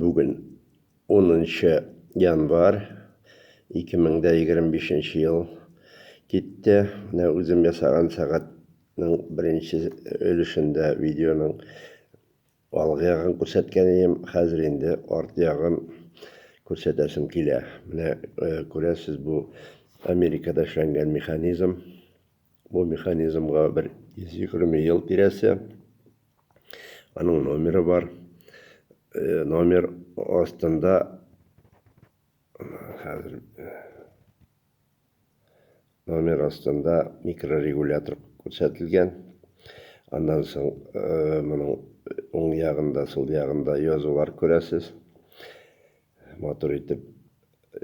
Bugün 10 yanvar 2025 yıl gitti. Ne özüm yasagan sagatның birinci ölüşünde videonun algı yağın көрсәткәнем, хәзер инде арт ягын күрсәтәсем килә. Менә күрәсез, бу Америкада эшләнгән механизм. Бу механизмга 120 ел тирәсе. Аның номеры бар. Номер астында микрорегулятор күрсәтелгән. Андан соң моның оң ягында, сул ягында язулар күрәсез. Матур итеп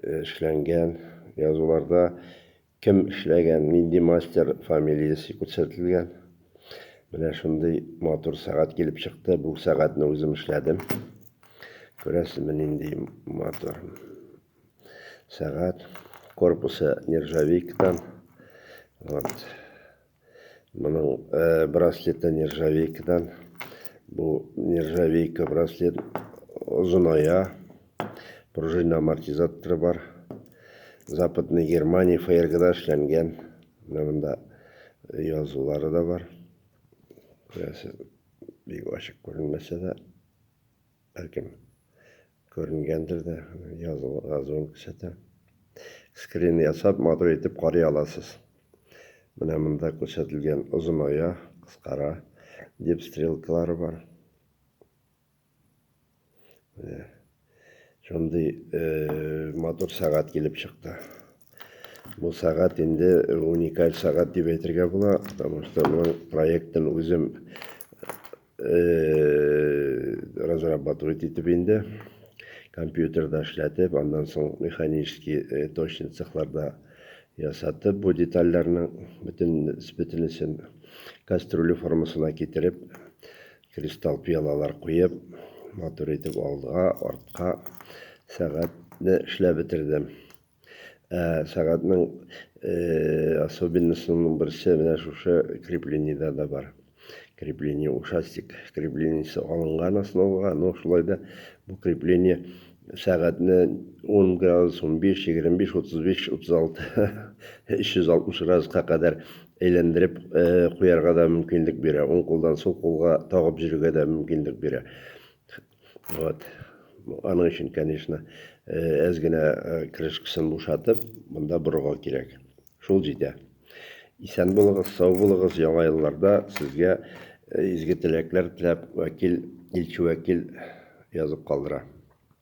эшләнгән. Язуларда кем эшләгән, нинди мастер фамилиясе күрсәтелгән. Менә шундый матур сагат килеп чыкты. Бу сагатны үзем эшләдем. Күрәсезме, нинди матур сагат. Корпусы нержавейкадан. Моның браслеты нержавейкадан. Бу нержавейка браслет, озыная, пружина амортизаторы бар. Западный Германия ФРГда эшләнгән. Монда язулары да бар. Күрәсез, бик ачык күренмәсә дә, бәлкем күренгәндер дә, язуын күрсәтә. Скрин ясап, матур итеп карый аласыз. Менә монда күрсәтелгән озыная, кыскара дип стрелкалары бар. Шундый матур сагат килеп чыкты. Бу сагат инде уникаль сагат дип әйтергә була, потому что моның проектын үзем разрабатывать итеп инде, компьютерда эшләтеп, андан соң механический точный цехларда ясатып, бу детальләрнең бөтенесен кастрюля формасына китереп, кристалл пиалалар куеп, матур итеп алдыга, артка сагатны эшләп бетердем. Сагатның особенностының берсе менә шушы креплениедә да бар. Крепление ушастик, креплениесе алынган основага, но шулай да бу крепление сагатны 10 градус, 15, 25, 35, 36, 360 градуска кадәр әйләндереп куярга да мөмкинлек бирә. Уң кулдан сул кулга тагып жүрергә дә мөмкинлек бирә. Аның өчен, конечно, әз генә крышкасын бушатып, монда борырга кирәк. Шул җитә. Исән булыгыз, сау булыгыз. Яңа елларда сезгә изге теләкләр теләп, илче вәкил язып калдыра.